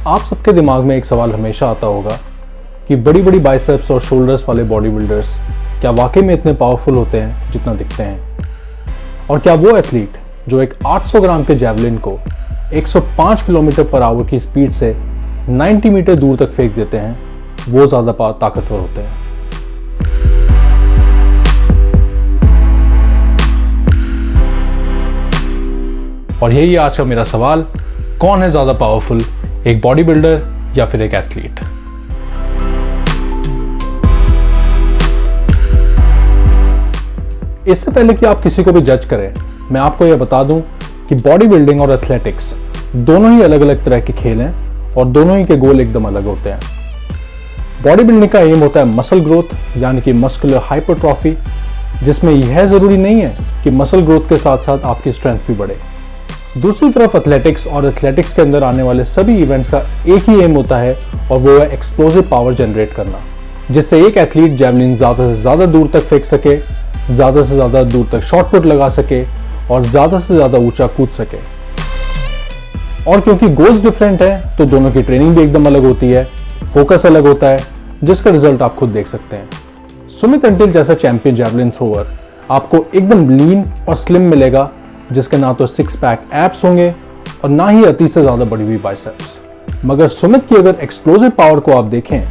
आप सबके दिमाग में एक सवाल हमेशा आता होगा कि बड़ी बड़ी बाइसेप्स और शोल्डर्स वाले बॉडी बिल्डर्स क्या वाकई में इतने पावरफुल होते हैं जितना दिखते हैं? और क्या वो एथलीट जो एक 800 ग्राम के जैवलिन को 105 किलोमीटर पर आवर की स्पीड से 90 मीटर दूर तक फेंक देते हैं, वो ज़्यादा ताकतवर होते हैं? और यही आज का मेरा सवाल, कौन है ज़्यादा पावरफुल, एक बॉडी बिल्डर या फिर एक एथलीट? इससे पहले कि आप किसी को भी जज करें, मैं आपको यह बता दूं कि बॉडी बिल्डिंग और एथलेटिक्स दोनों ही अलग अलग तरह के खेल हैं और दोनों ही के गोल एकदम अलग होते हैं। बॉडी बिल्डिंग का एम होता है मसल ग्रोथ, यानी कि मस्कुलर हाइपरट्रॉफी, जिसमें यह जरूरी नहीं है कि मसल ग्रोथ के साथ साथ आपकी स्ट्रेंथ भी बढ़े। दूसरी तरफ एथलेटिक्स और एथलेटिक्स के अंदर आने वाले सभी इवेंट्स का एक ही एम होता है और वो है एक्सप्लोसिव पावर जनरेट करना, जिससे एक एथलीट जैवलिन ज़्यादा से ज़्यादा दूर तक फेंक सके, ज़्यादा से ज़्यादा दूर तक शॉट पुट लगा सके और ज़्यादा से ज़्यादा ऊंचा कूद सके। और क्योंकि गोल्स डिफरेंट है तो दोनों की ट्रेनिंग भी एकदम अलग होती है, फोकस अलग होता है, जिसका रिजल्ट आप खुद देख सकते हैं। सुमित अंटिल जैसा चैंपियन जैवलिन थ्रोअर आपको एकदम लीन और स्लिम मिलेगा, जिसके ना तो 6 पैक एब्स होंगे और ना ही अति से ज़्यादा बढ़ी हुई बाइसेप्स। मगर सुमित की अगर एक्सप्लोसिव पावर को आप देखें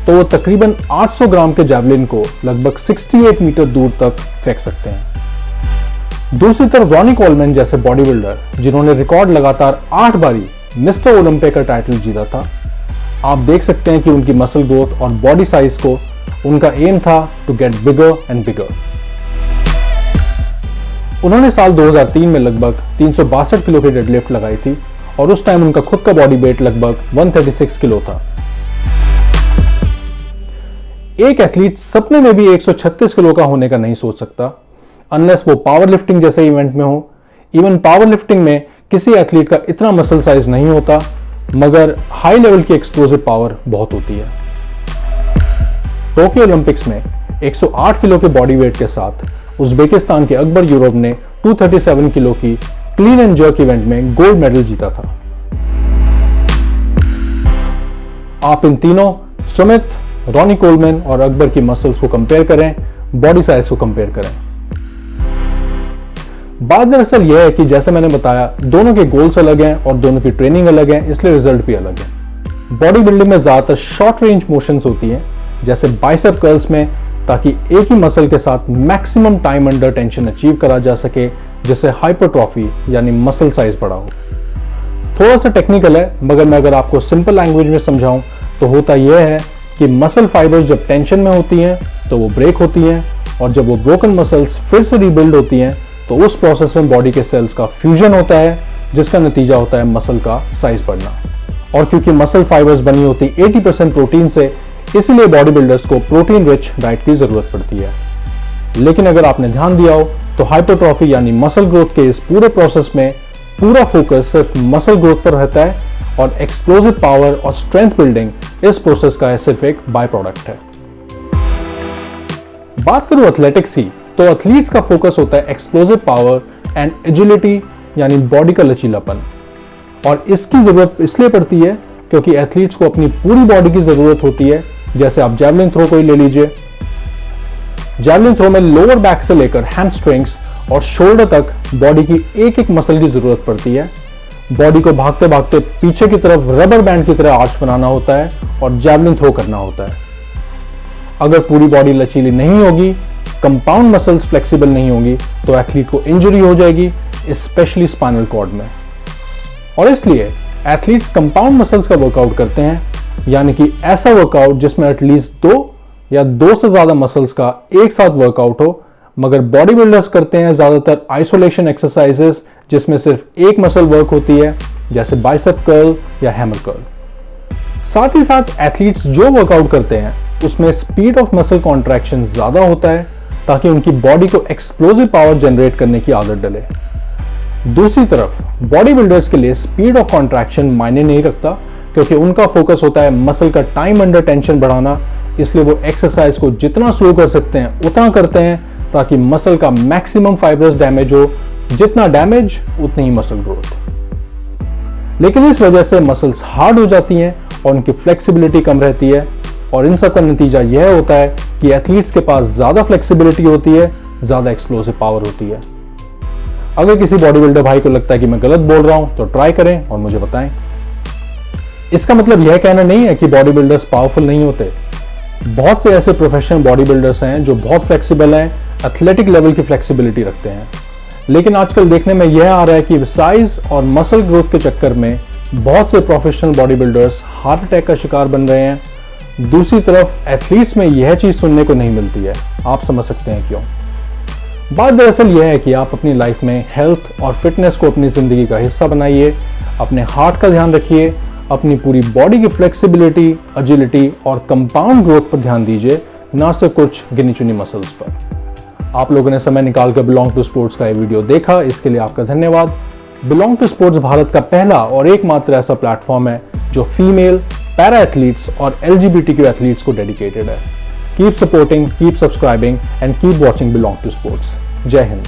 तो वो तकरीबन 800 ग्राम के जैवलिन को लगभग 68 मीटर दूर तक फेंक सकते हैं। दूसरी तरफ रॉनी कोलमैन जैसे बॉडी बिल्डर, जिन्होंने रिकॉर्ड लगातार 8 बारी मिस्टर ओलंपिया का टाइटल जीता था, आप देख सकते हैं कि उनकी मसल ग्रोथ और बॉडी साइज को उनका एम था to get bigger and bigger. उन्होंने साल 2003 में लगभग 362 किलो की डेडलिफ्ट लगाई थी और उस टाइम उनका खुद का बॉडी वेट लगभग 136 किलो था। एक एथलीट सपने में भी 136 किलो का होने का नहीं सोच सकता अनलेस वो पावर लिफ्टिंग जैसे इवेंट में हो। इवन पावर लिफ्टिंग में किसी एथलीट का इतना मसल साइज नहीं होता, मगर हाई लेवल की एक्सप्लोसिव पावर बहुत होती है। टोक्यो ओलंपिक्स में 108 किलो के बॉडी वेट के साथ उज्बेकिस्तान के अकबर यूरोप ने 237 किलो की क्लीन एंड जर्क इवेंट में गोल्ड मेडल जीता था। आप इन तीनों सुमित, रॉनी कोलमैन और अकबर की मसल्स को कंपेयर करें, बॉडी साइज को कंपेयर करें। बात दरअसल यह है कि जैसे मैंने बताया, दोनों के गोल्स अलग हैं और दोनों की ट्रेनिंग अलग है, इसलिए रिजल्ट भी अलग है। बॉडी बिल्डिंग में ज्यादातर शॉर्ट रेंज मोशंस होती हैं, जैसे बाइसेप कर्ल्स में, ताकि एक ही मसल के साथ maximum time under tension achieve करा जा सके, जिससे हाइपरट्रॉफी यानी मसल साइज बढ़ा हो। थोड़ा सा टेक्निकल है, मगर मैं अगर आपको सिंपल लैंग्वेज में समझाऊं तो होता यह है कि मसल फाइबर्स जब टेंशन में होती हैं तो वो ब्रेक होती हैं, और जब वो ब्रोकन मसल्स फिर से रीबिल्ड होती हैं तो उस प्रोसेस में बॉडी के सेल्स का फ्यूजन होता है, जिसका नतीजा होता है मसल का साइज बढ़ना। और क्योंकि मसल फाइबर्स बनी होती 80% प्रोटीन से, इसीलिए बॉडी बिल्डर्स को प्रोटीन रिच डाइट की जरूरत पड़ती है। लेकिन अगर आपने ध्यान दिया हो तो हाइपरट्रॉफी यानी मसल ग्रोथ के इस पूरे प्रोसेस में पूरा फोकस सिर्फ मसल ग्रोथ पर रहता है, और एक्सप्लोसिव पावर और स्ट्रेंथ बिल्डिंग इस प्रोसेस का सिर्फ एक बाय प्रोडक्ट है। बात करूं एथलेटिक्स की, तो एथलीट्स का फोकस होता है एक्सप्लोसिव पावर एंड एजिलिटी, यानी बॉडी का लचीलापन। और इसकी जरूरत इसलिए पड़ती है क्योंकि एथलीट्स को अपनी पूरी बॉडी की जरूरत होती है। जैसे आप जैवलिन थ्रो को ही ले लीजिए। जैवलिन थ्रो में लोअर बैक से लेकर हैमस्ट्रिंग्स और शोल्डर तक बॉडी की एक एक मसल की जरूरत पड़ती है। बॉडी को भागते भागते पीछे की तरफ रबर बैंड की तरह आर्च बनाना होता है और जैवलिन थ्रो करना होता है। अगर पूरी बॉडी लचीली नहीं होगी, कंपाउंड मसल्स फ्लेक्सिबल नहीं होगी, तो एथलीट को इंजरी हो जाएगी, स्पेशली स्पाइनल कॉर्ड में। और इसलिए एथलीट्स कंपाउंड मसल्स का वर्कआउट करते हैं, यानी कि ऐसा वर्कआउट जिसमें एटलीस्ट 2 या 2 से ज्यादा मसल्स का एक साथ वर्कआउट हो। मगर बॉडी बिल्डर्स करते हैं ज्यादातर आइसोलेशन एक्सरसाइजेस, जिसमें सिर्फ एक मसल वर्क होती है, जैसे बाइसेप कर्ल या हैमर कर्ल। साथ ही साथ एथलीट्स जो वर्कआउट करते हैं उसमें स्पीड ऑफ मसल कॉन्ट्रैक्शन ज्यादा होता है, ताकि उनकी बॉडी को एक्सप्लोसिव पावर जनरेट करने की आदत डले। दूसरी तरफ बॉडी बिल्डर्स के लिए स्पीड ऑफ कॉन्ट्रैक्शन मायने नहीं रखता, क्योंकि उनका फोकस होता है मसल का टाइम अंडर टेंशन बढ़ाना। इसलिए वो एक्सरसाइज को जितना स्लो कर सकते हैं उतना करते हैं, ताकि मसल का मैक्सिमम फाइब्रस डैमेज हो। जितना डैमेज उतनी ही मसल ग्रोथ। लेकिन इस वजह से मसल्स हार्ड हो जाती हैं और उनकी फ्लेक्सिबिलिटी कम रहती है, और इन सब का नतीजा यह होता है कि एथलीट्स के पास ज़्यादा फ्लेक्सिबिलिटी होती है, ज़्यादा एक्सप्लोसिव पावर होती है। अगर किसी बॉडी बिल्डर भाई को लगता है कि मैं गलत बोल रहा हूं तो ट्राई करें और मुझे बताएं। इसका मतलब यह कहना नहीं है कि बॉडी बिल्डर्स पावरफुल नहीं होते। बहुत से ऐसे प्रोफेशनल बॉडी बिल्डर्स हैं जो बहुत फ्लेक्सिबल हैं, एथलेटिक लेवल की फ्लेक्सिबिलिटी रखते हैं, लेकिन आजकल देखने में यह आ रहा है कि साइज और मसल ग्रोथ के चक्कर में बहुत से professional body builders heart attack का शिकार बन रहे हैं। दूसरी तरफ एथलीट्स में यह चीज सुनने को नहीं मिलती है। आप समझ सकते हैं क्यों। बात दरअसल यह है कि आप अपनी लाइफ में हेल्थ और फिटनेस को अपनी जिंदगी का हिस्सा बनाइए, अपने हार्ट का ध्यान रखिए, अपनी पूरी बॉडी की फ्लेक्सिबिलिटी, एजिलिटी और कंपाउंड ग्रोथ पर ध्यान दीजिए, ना सिर्फ कुछ गिनी चुनी मसल्स पर। आप लोगों ने समय निकालकर बिलोंग टू स्पोर्ट्स का ये वीडियो देखा, इसके लिए आपका धन्यवाद। बिलोंग टू स्पोर्ट्स भारत का पहला और एकमात्र ऐसा प्लेटफॉर्म है जो फीमेल, पैरा एथलीट्स और LGBTQ एथलीट्स को डेडिकेटेड है। Keep supporting, keep subscribing and keep watching belong to sports. जय हिंद।